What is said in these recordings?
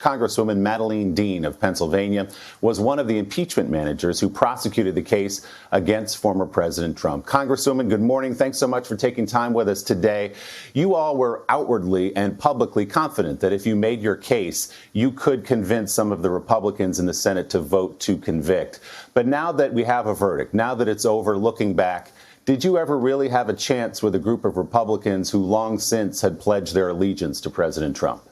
Congresswoman Madeleine Dean of Pennsylvania was one of the impeachment managers who prosecuted the case against former President Trump. Congresswoman, good morning. Thanks so much for taking time with us today. You all were outwardly and publicly confident that if you made your case, you could convince some of the Republicans in the Senate to vote to convict. But now that we have a verdict, now that it's over, looking back, did you ever really have a chance with a group of Republicans who long since had pledged their allegiance to President Trump?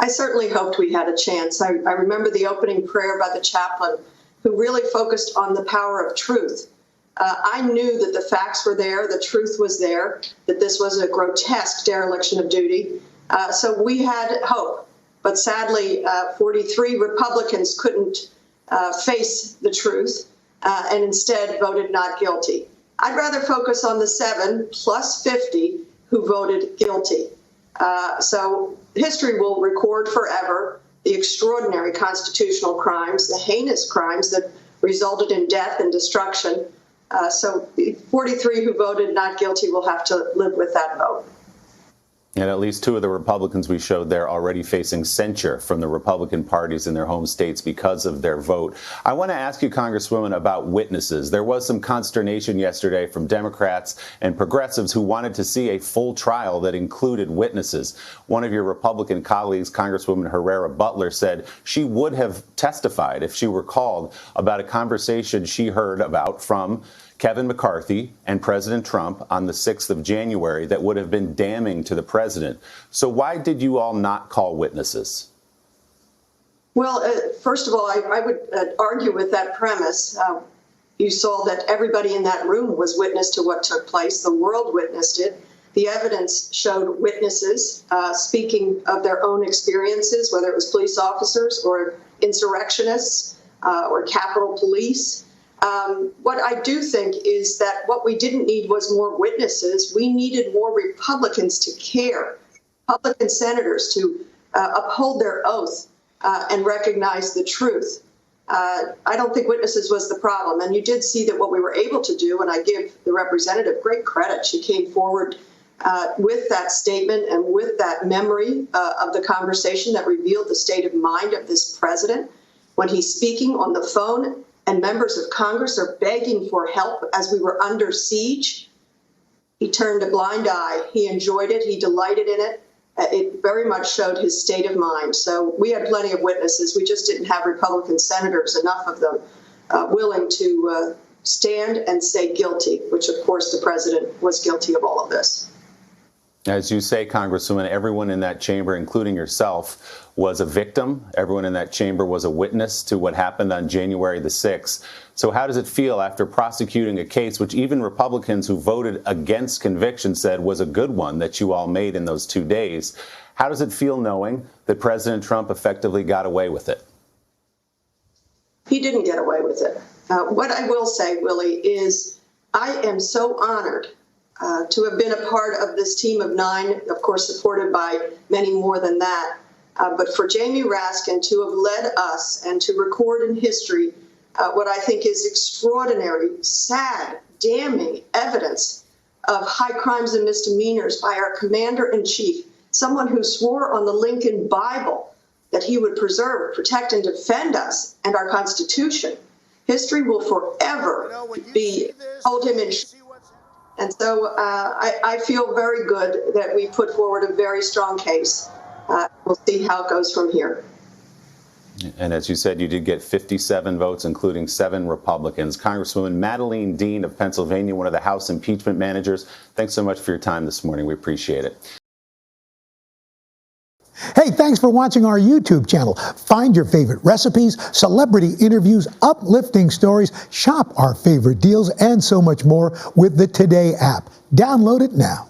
I certainly hoped we had a chance. I remember the opening prayer by the chaplain, who really focused on the power of truth. I knew that the facts were there, the truth was there, that this was a grotesque dereliction of duty. So we had hope. But sadly, 43 Republicans couldn't face the truth and instead voted not guilty. I'd rather focus on the 7 plus 50 who voted guilty. So history will record forever the extraordinary constitutional crimes, the heinous crimes that resulted in death and destruction. So the 43 who voted not guilty will have to live with that vote. And at least 2 of the Republicans we showed there already facing censure from the Republican parties in their home states because of their vote. I want to ask you, Congresswoman, about witnesses. There was some consternation yesterday from Democrats and progressives who wanted to see a full trial that included witnesses. One of your Republican colleagues, Congresswoman Herrera Butler, said she would have testified if she were called about a conversation she heard about from Kevin McCarthy and President Trump on the 6th of January that would have been damning to the president. So why did you all not call witnesses? Well, first of all, I would argue with that premise. You saw that everybody in that room was witness to what took place. The world witnessed it. The evidence showed witnesses speaking of their own experiences, whether it was police officers or insurrectionists or Capitol Police. What I do think is that what we didn't need was more witnesses. We needed more Republicans to care, Republican senators to uphold their oath and recognize the truth. I don't think witnesses was the problem. And you did see that what we were able to do, and I give the representative great credit. She came forward with that statement and with that memory of the conversation that revealed the state of mind of this president when he's speaking on the phone and members of Congress are begging for help as we were under siege. He turned a blind eye. He enjoyed it. He delighted in it. It very much showed his state of mind. So we had plenty of witnesses. We just didn't have Republican senators, enough of them, willing to stand and say guilty, which, of course, the president was guilty of all of this. As you say, Congresswoman, everyone in that chamber, including yourself, was a victim. Everyone in that chamber was a witness to what happened on January the 6th. So how does it feel after prosecuting a case which even Republicans who voted against conviction said was a good one that you all made in those 2 days? How does it feel knowing that President Trump effectively got away with it? He didn't get away with it. What I will say, Willie, is I am so honored to have been a part of this team of 9, of course, supported by many more than that. But for Jamie Raskin to have led us and to record in history what I think is extraordinary, sad, damning evidence of high crimes and misdemeanors by our commander-in-chief, someone who swore on the Lincoln Bible that he would preserve, protect, and defend us and our Constitution. History will forever hold him in. And so I feel very good that we put forward a very strong case. We'll see how it goes from here. And as you said, you did get 57 votes, including 7 Republicans. Congresswoman Madeleine Dean of Pennsylvania, one of the House impeachment managers, thanks so much for your time this morning. We appreciate it. Hey, thanks for watching our YouTube channel. Find your favorite recipes, celebrity interviews, uplifting stories, shop our favorite deals, and so much more with the Today app. Download it now.